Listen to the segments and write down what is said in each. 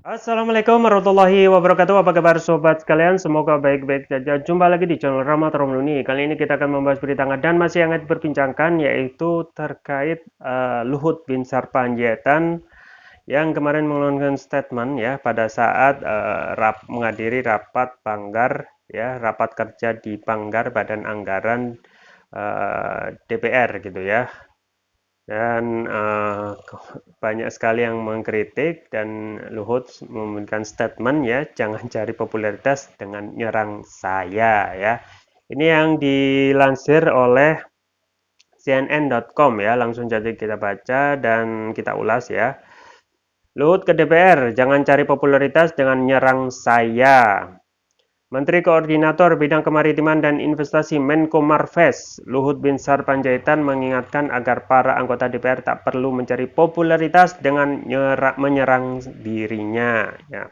Assalamualaikum warahmatullahi wabarakatuh. Apa kabar sobat sekalian? Semoga baik-baik saja. Jumpa lagi di channel Rahmat Romluni. Kali ini kita akan membahas berita hangat dan masih hangat diperbincangkan, yaitu terkait Luhut bin Sarpanjaitan yang kemarin mengeluarkan statement ya pada saat menghadiri rapat Banggar ya, rapat kerja di Banggar Badan Anggaran DPR gitu ya. Dan banyak sekali yang mengkritik dan Luhut memberikan statement ya, jangan cari popularitas dengan nyerang saya ya. Ini yang dilansir oleh CNN.com ya, langsung jadi kita baca dan kita ulas ya. Luhut ke DPR, jangan cari popularitas dengan nyerang saya. Menteri Koordinator Bidang Kemaritiman dan Investasi Menko Marves, Luhut bin Sarpanjaitan mengingatkan agar para anggota DPR tak perlu mencari popularitas dengan menyerang dirinya. Ya.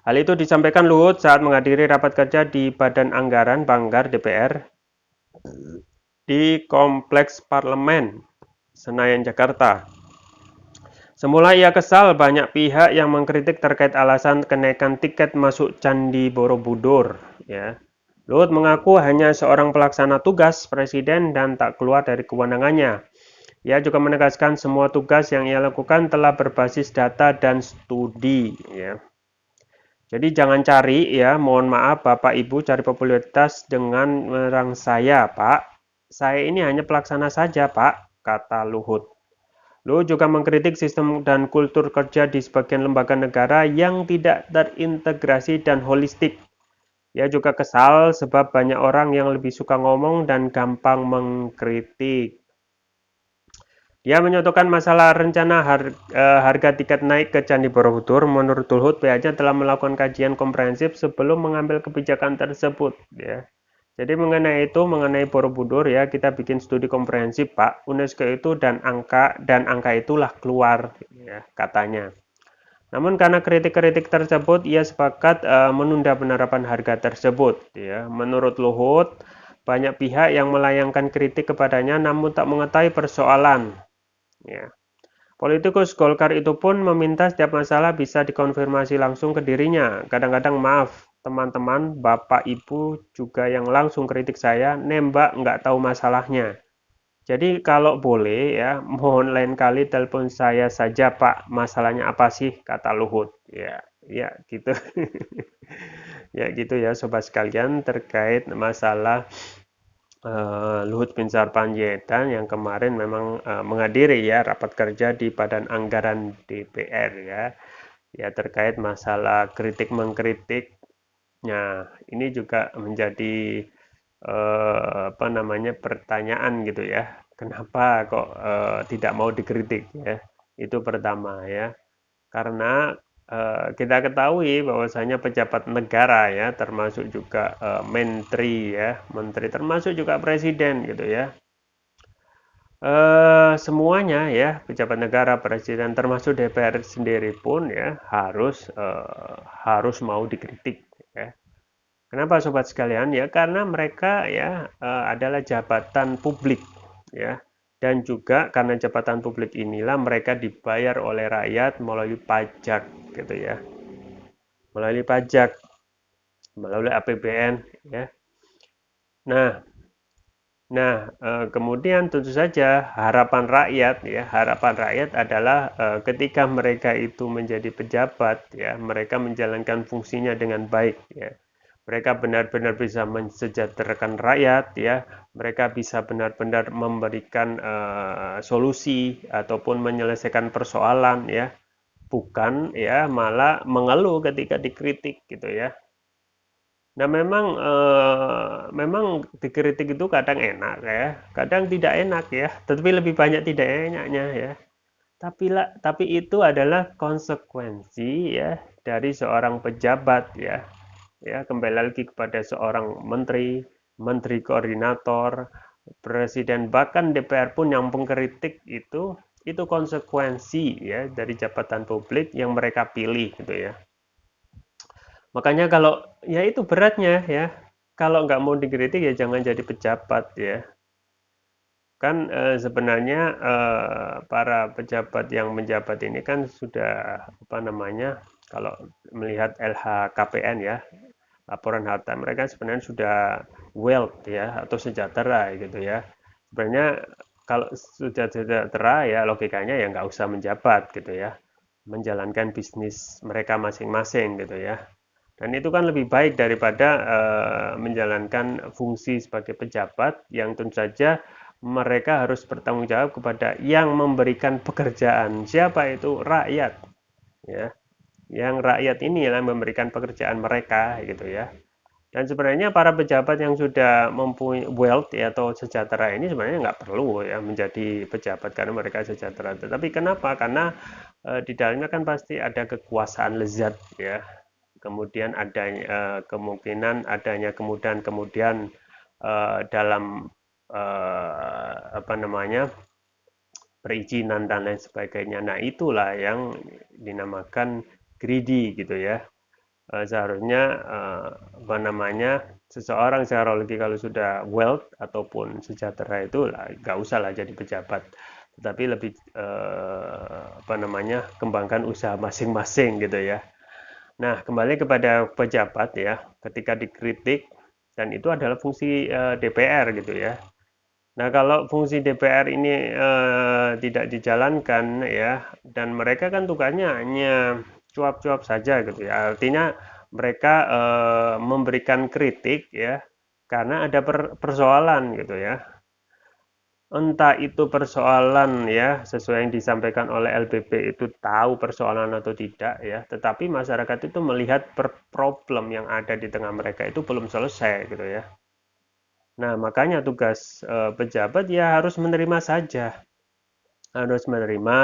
Hal itu disampaikan Luhut saat menghadiri rapat kerja di Badan Anggaran Banggar DPR di Kompleks Parlemen, Senayan, Jakarta. Semula ia kesal banyak pihak yang mengkritik terkait alasan kenaikan tiket masuk Candi Borobudur. Ya. Luhut mengaku hanya seorang pelaksana tugas presiden dan tak keluar dari kewenangannya. Ia juga menegaskan semua tugas yang ia lakukan telah berbasis data dan studi. Ya. Jadi jangan cari ya, mohon maaf Bapak Ibu cari popularitas dengan menyerang saya Pak. Saya ini hanya pelaksana saja Pak, kata Luhut. Luhut juga mengkritik sistem dan kultur kerja di sebagian lembaga negara yang tidak terintegrasi dan holistik. Ia juga kesal sebab banyak orang yang lebih suka ngomong dan gampang mengkritik. Dia menyatakan masalah rencana harga tiket naik ke Candi Borobudur. Menurut Luhut, pihaknya telah melakukan kajian komprehensif sebelum mengambil kebijakan tersebut. Ya. Jadi mengenai Borobudur ya, kita bikin studi komprehensif Pak. UNESCO itu dan angka itulah keluar ya, katanya. Namun karena kritik-kritik tersebut, ia sepakat menunda penerapan harga tersebut. Ya. Menurut Luhut, banyak pihak yang melayangkan kritik kepadanya namun tak mengetahui persoalan. Ya. Politikus Golkar itu pun meminta setiap masalah bisa dikonfirmasi langsung ke dirinya. Kadang-kadang maaf, teman-teman, bapak ibu juga yang langsung kritik saya, nembak nggak tahu masalahnya. Jadi kalau boleh ya, mohon lain kali telepon saya saja Pak, masalahnya apa sih? Kata Luhut. Ya, ya gitu. Ya gitu ya sobat sekalian terkait masalah Luhut bin Sarpanjaitan yang kemarin memang menghadiri ya rapat kerja di Badan Anggaran DPR ya, ya terkait masalah kritik mengkritik. Nah, ini juga menjadi apa namanya pertanyaan gitu ya. Kenapa kok tidak mau dikritik ya? Itu pertama ya. Karena kita ketahui bahwasanya pejabat negara ya, termasuk juga menteri ya, menteri termasuk juga presiden gitu ya. Semuanya ya, pejabat negara, presiden, termasuk DPR sendiri pun ya harus mau dikritik. Ya. Kenapa sobat sekalian? Ya karena mereka ya adalah jabatan publik ya. Dan juga karena jabatan publik inilah mereka dibayar oleh rakyat melalui pajak gitu ya. Melalui pajak, melalui APBN ya. Nah, kemudian tentu saja harapan rakyat ya, harapan rakyat adalah ketika mereka itu menjadi pejabat ya, mereka menjalankan fungsinya dengan baik ya. Mereka benar-benar bisa mensejahterakan rakyat ya, mereka bisa benar-benar memberikan solusi ataupun menyelesaikan persoalan ya, bukan ya malah mengeluh ketika dikritik gitu ya. Nah, memang dikritik itu kadang enak ya, kadang tidak enak ya, tetapi lebih banyak tidak enaknya ya. Tapi itu adalah konsekuensi ya dari seorang pejabat ya. Ya, kembali lagi kepada seorang menteri, menteri koordinator, presiden bahkan DPR pun yang mengkritik itu konsekuensi ya dari jabatan publik yang mereka pilih gitu ya. Makanya kalau ya itu beratnya ya. Kalau nggak mau dikritik ya jangan jadi pejabat ya. Kan sebenarnya para pejabat yang menjabat ini kan sudah apa namanya, kalau melihat LHKPN ya, laporan harta mereka sebenarnya sudah wealth ya atau sejahtera gitu ya. Sebenarnya kalau sudah sejahtera ya logikanya ya nggak usah menjabat gitu ya, menjalankan bisnis mereka masing-masing gitu ya. Dan itu kan lebih baik daripada menjalankan fungsi sebagai pejabat yang tentu saja mereka harus bertanggung jawab kepada yang memberikan pekerjaan. Siapa itu? Rakyat, ya. Yang rakyat ini yang memberikan pekerjaan mereka, gitu ya. Dan sebenarnya para pejabat yang sudah mempunyai wealth ya, atau sejahtera ini sebenarnya nggak perlu ya menjadi pejabat karena mereka sejahtera. Tetapi kenapa? Karena di dalamnya kan pasti ada kekuasaan lezat ya, kemudian adanya kemungkinan adanya kemudahan-kemudahan dalam apa namanya, perizinan dan lain sebagainya. Nah, itulah yang dinamakan greedy gitu ya. Seharusnya apa namanya, seseorang secara logik kalau sudah wealth ataupun sejahtera itu lah nggak usah lah jadi pejabat, tetapi lebih apa namanya, kembangkan usaha masing-masing gitu ya. Nah, kembali kepada pejabat ya, ketika dikritik dan itu adalah fungsi DPR gitu ya. Nah, kalau fungsi DPR ini tidak dijalankan ya, dan mereka kan tugasnya hanya cuap-cuap saja gitu ya. Artinya mereka memberikan kritik ya, karena ada persoalan gitu ya. Entah itu persoalan ya, sesuai yang disampaikan oleh LBP itu tahu persoalan atau tidak ya, tetapi masyarakat itu melihat problem yang ada di tengah mereka itu belum selesai gitu ya. Nah, makanya tugas pejabat ya harus menerima saja, harus menerima,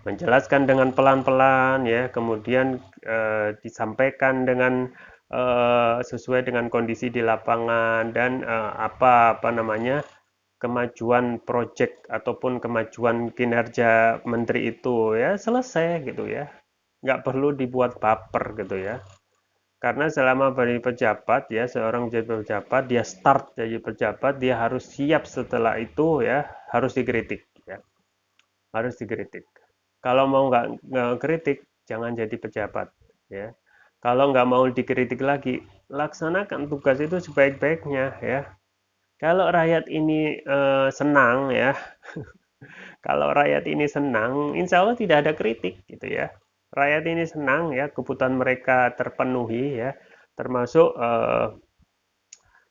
menjelaskan dengan pelan-pelan ya, kemudian disampaikan dengan sesuai dengan kondisi di lapangan dan apa namanya, kemajuan proyek ataupun kemajuan kinerja menteri itu ya selesai gitu ya, nggak perlu dibuat baper gitu ya. Karena selama menjadi pejabat ya, seorang jadi pejabat, dia start jadi pejabat, dia harus siap setelah itu ya, harus dikritik ya, harus dikritik. Kalau mau nggak kritik, jangan jadi pejabat ya. Kalau nggak mau dikritik lagi, laksanakan tugas itu sebaik-baiknya ya. Kalau rakyat ini senang ya, kalau rakyat ini senang, insya Allah tidak ada kritik gitu ya. Rakyat ini senang ya, kebutuhan mereka terpenuhi ya, termasuk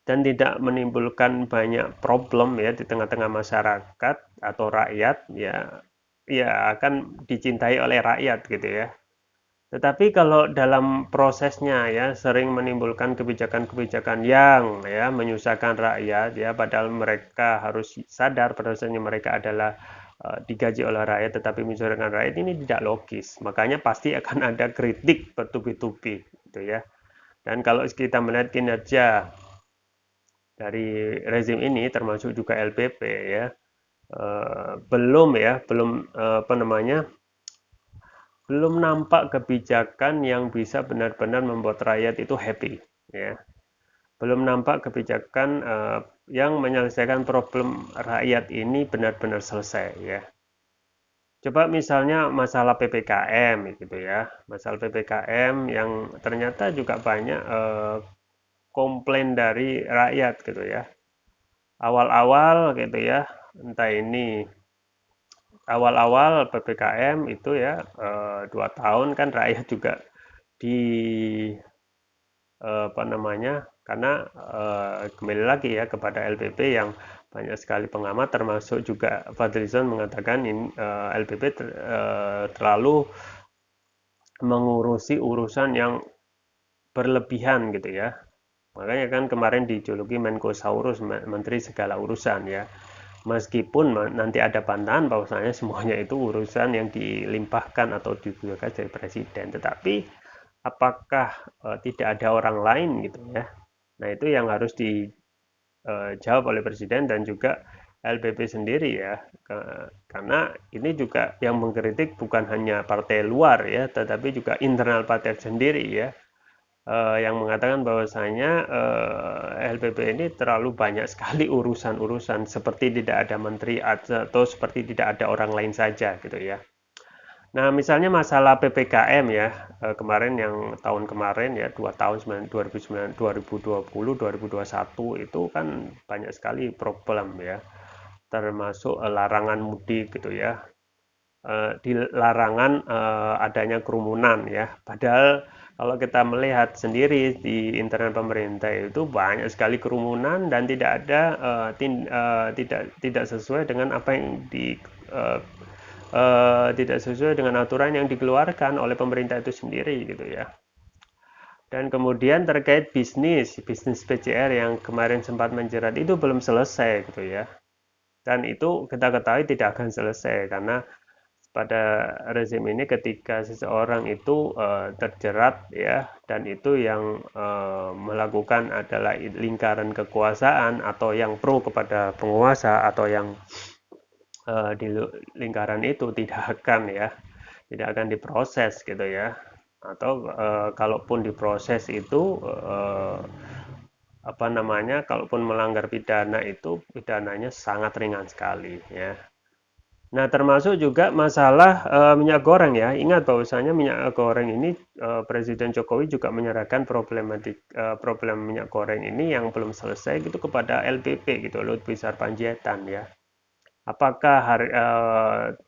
dan tidak menimbulkan banyak problem ya di tengah-tengah masyarakat atau rakyat ya, ya akan dicintai oleh rakyat gitu ya. Tetapi kalau dalam prosesnya ya sering menimbulkan kebijakan-kebijakan yang ya menyusahkan rakyat ya, padahal mereka harus sadar bahwasanya mereka adalah digaji oleh rakyat tetapi menyusahkan rakyat, ini tidak logis. Makanya pasti akan ada kritik bertubi-tubi gitu ya. Dan kalau kita melihat kinerja dari rezim ini termasuk juga LPP ya, belum apa namanya, belum nampak kebijakan yang bisa benar-benar membuat rakyat itu happy ya, belum nampak kebijakan yang menyelesaikan problem rakyat ini benar-benar selesai ya. Coba misalnya masalah PPKM gitu ya, masalah PPKM yang ternyata juga banyak komplain dari rakyat gitu ya. Awal-awal gitu ya, entah ini awal-awal PPKM itu ya 2 tahun kan rakyat juga di apa namanya, karena kembali lagi ya kepada LPP yang banyak sekali pengamat termasuk juga Fadlizon mengatakan ini LPP terlalu mengurusi urusan yang berlebihan gitu ya. Makanya kan kemarin dijuluki Menkosaurus, menteri segala urusan ya. Meskipun nanti ada bantahan bahwasanya semuanya itu urusan yang dilimpahkan atau ditugaskan dari presiden, tetapi apakah tidak ada orang lain gitu ya. Nah, itu yang harus dijawab oleh presiden dan juga LPP sendiri ya. Karena ini juga yang mengkritik bukan hanya partai luar ya, tetapi juga internal partai sendiri ya. yang mengatakan bahwasanya LPP ini terlalu banyak sekali urusan-urusan, seperti tidak ada menteri atau seperti tidak ada orang lain saja gitu ya. Nah, misalnya masalah PPKM ya, kemarin yang tahun kemarin ya, 2 tahun 2020, 2021 itu kan banyak sekali problem ya, termasuk larangan mudik gitu ya, dilarangan adanya kerumunan ya. Padahal kalau kita melihat sendiri di internal pemerintah itu banyak sekali kerumunan dan tidak ada tidak sesuai dengan apa yang eh, tidak sesuai dengan aturan yang dikeluarkan oleh pemerintah itu sendiri gitu ya. Dan kemudian terkait bisnis PCR yang kemarin sempat menjerat itu belum selesai gitu ya. Dan itu kita ketahui tidak akan selesai karena pada rezim ini ketika seseorang itu terjerat ya, dan itu yang melakukan adalah lingkaran kekuasaan atau yang pro kepada penguasa atau yang di lingkaran itu tidak akan diproses gitu ya, atau kalaupun diproses itu apa namanya, kalaupun melanggar pidana itu pidananya sangat ringan sekali ya. Nah, termasuk juga masalah minyak goreng ya. Ingat bahwasanya minyak goreng ini Presiden Jokowi juga menyerahkan problem minyak goreng ini yang belum selesai gitu kepada LPP gitu, Luhut Binsar Panjaitan ya. Apakah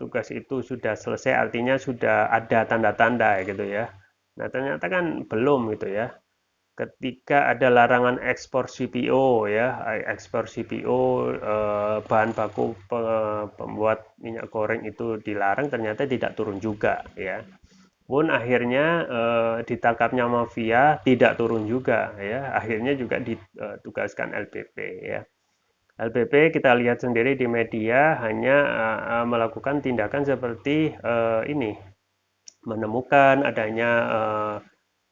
tugas itu sudah selesai, artinya sudah ada tanda-tanda gitu ya. Nah, ternyata kan belum gitu ya. Ketika ada larangan ekspor CPO ya, ekspor CPO, bahan baku pembuat minyak goreng itu dilarang, ternyata tidak turun juga ya. Pun akhirnya ditangkapnya mafia tidak turun juga ya. Akhirnya juga ditugaskan LPP ya. LPP kita lihat sendiri di media hanya melakukan tindakan seperti ini, menemukan adanya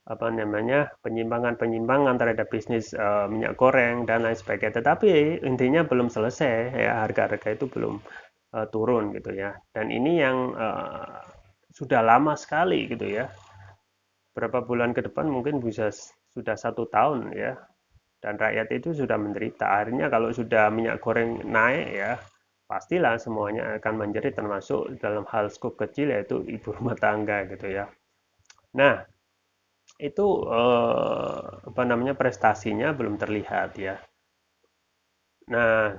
apa namanya, penyimpangan-penyimpangan terhadap bisnis minyak goreng dan lain sebagainya. Tetapi intinya belum selesai ya, harga-harga itu belum turun gitu ya. Dan ini yang sudah lama sekali gitu ya. Berapa bulan ke depan mungkin bisa sudah 1 tahun ya. Dan rakyat itu sudah menderita. Akhirnya kalau sudah minyak goreng naik ya, pastilah semuanya akan menjerit, termasuk dalam hal skop kecil yaitu ibu rumah tangga gitu ya. Nah, itu apa namanya, prestasinya belum terlihat ya. Nah,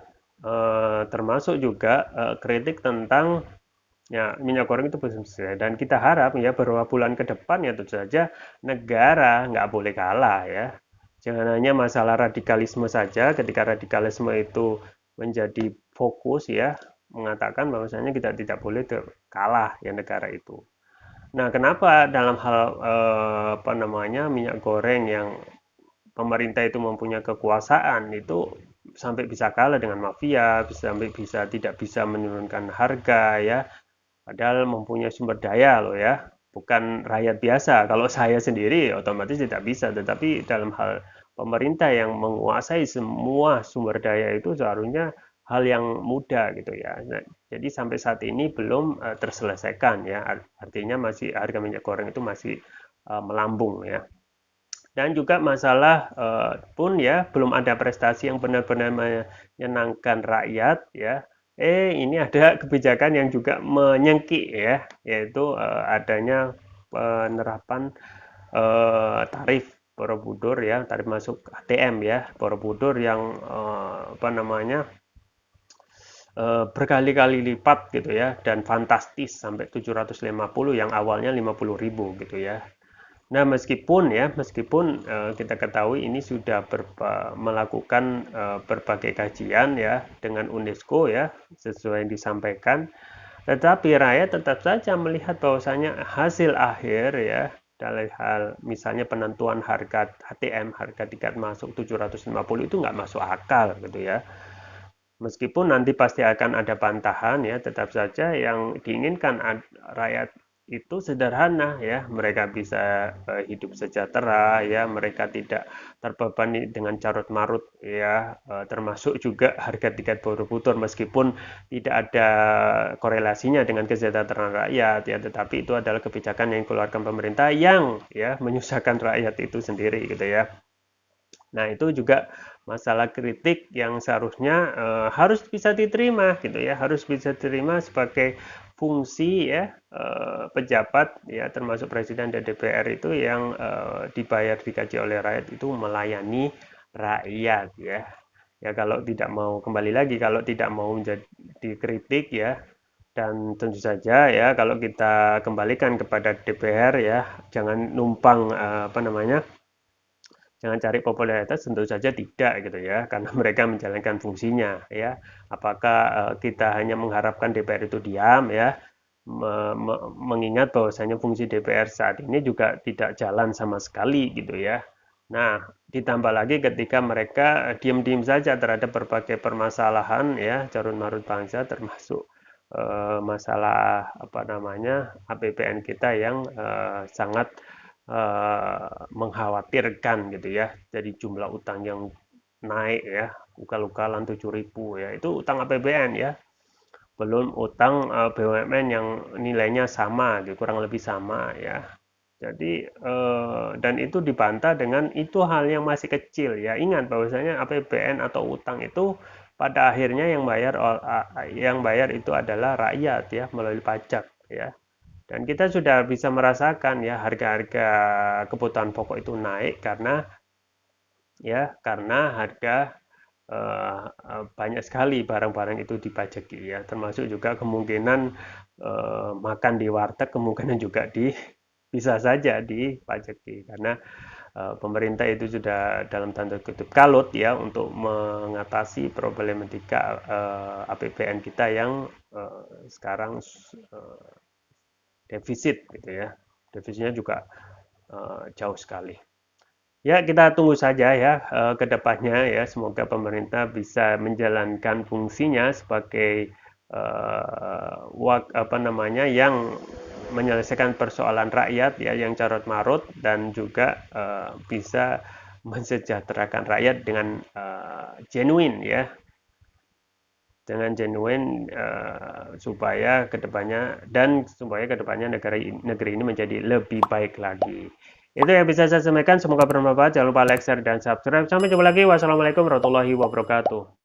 termasuk juga kritik tentang ya minyak goreng itu belum selesai, dan kita harap ya beberapa bulan ke depan ya tentu saja negara nggak boleh kalah ya. Jangan hanya masalah radikalisme saja, ketika radikalisme itu menjadi fokus ya, mengatakan bahwasanya kita tidak boleh kalah ya negara itu. Nah, kenapa dalam hal apa namanya, minyak goreng yang pemerintah itu mempunyai kekuasaan itu sampai bisa kalah dengan mafia, sampai tidak bisa menurunkan harga ya, padahal mempunyai sumber daya loh ya, bukan rakyat biasa. Kalau saya sendiri otomatis tidak bisa, tetapi dalam hal pemerintah yang menguasai semua sumber daya itu seharusnya hal yang mudah gitu ya. Nah, jadi sampai saat ini belum terselesaikan ya, artinya masih harga minyak goreng itu masih melambung ya. Dan juga masalah pun ya belum ada prestasi yang benar-benar menyenangkan rakyat ya. Ini ada kebijakan yang juga menyengki ya, yaitu adanya penerapan tarif Borobudur ya, tarif masuk ATM ya, Borobudur yang apa namanya, berkali-kali lipat gitu ya, dan fantastis sampai 750 yang awalnya 50.000 gitu ya. Nah, meskipun kita ketahui ini sudah melakukan berbagai kajian ya dengan UNESCO ya, sesuai yang disampaikan, tetapi rakyat tetap saja melihat bahwasanya hasil akhir ya, dalam hal misalnya penentuan harga HTM, harga tiket masuk 750 itu nggak masuk akal gitu ya. Meskipun nanti pasti akan ada bantahan ya, tetap saja yang diinginkan rakyat itu sederhana ya, mereka bisa hidup sejahtera ya, mereka tidak terbebani dengan carut-marut ya, termasuk juga harga tiket Borobudur meskipun tidak ada korelasinya dengan kesejahteraan rakyat ya, tetapi itu adalah kebijakan yang dikeluarkan pemerintah yang ya menyusahkan rakyat itu sendiri gitu ya. Nah, itu juga masalah kritik yang seharusnya harus bisa diterima gitu ya, harus bisa diterima sebagai fungsi ya pejabat ya termasuk presiden dan DPR itu yang dibayar digaji oleh rakyat itu melayani rakyat ya. Ya kalau tidak mau kembali lagi kalau tidak mau menjadi dikritik ya dan tentu saja ya kalau kita kembalikan kepada DPR ya jangan numpang apa namanya jangan cari popularitas tentu saja tidak gitu ya karena mereka menjalankan fungsinya ya apakah kita hanya mengharapkan DPR itu diam ya mengingat bahwasanya fungsi DPR saat ini juga tidak jalan sama sekali gitu ya. Nah, ditambah lagi ketika mereka diam-diam saja terhadap berbagai permasalahan ya carut marut bangsa termasuk masalah apa namanya APBN kita yang sangat mengkhawatirkan gitu ya. Jadi jumlah utang yang naik ya, ugal-ugalan 7.000 ya. Itu utang APBN ya. Belum utang BUMN yang nilainya sama gitu, kurang lebih sama ya. Jadi dan itu dibantah dengan itu hal yang masih kecil ya. Ingat bahwasanya APBN atau utang itu pada akhirnya yang bayar itu adalah rakyat ya melalui pajak ya. Dan kita sudah bisa merasakan ya harga-harga kebutuhan pokok itu naik karena harga banyak sekali barang-barang itu dipajaki ya, termasuk juga kemungkinan makan di warteg kemungkinan juga bisa saja dipajaki karena pemerintah itu sudah dalam tanda kutip kalut ya untuk mengatasi problematika APBN kita yang sekarang defisit gitu ya. Defisitnya juga jauh sekali. Ya, kita tunggu saja ya ke depannya ya. Semoga pemerintah bisa menjalankan fungsinya sebagai apa namanya yang menyelesaikan persoalan rakyat ya yang carut marut dan juga bisa mensejahterakan rakyat dengan genuine ya dengan genuine supaya kedepannya negeri ini menjadi lebih baik lagi. Itu yang bisa saya sampaikan. Semoga bermanfaat. Jangan lupa like, share, dan subscribe. Sampai jumpa lagi. Wassalamualaikum warahmatullahi wabarakatuh.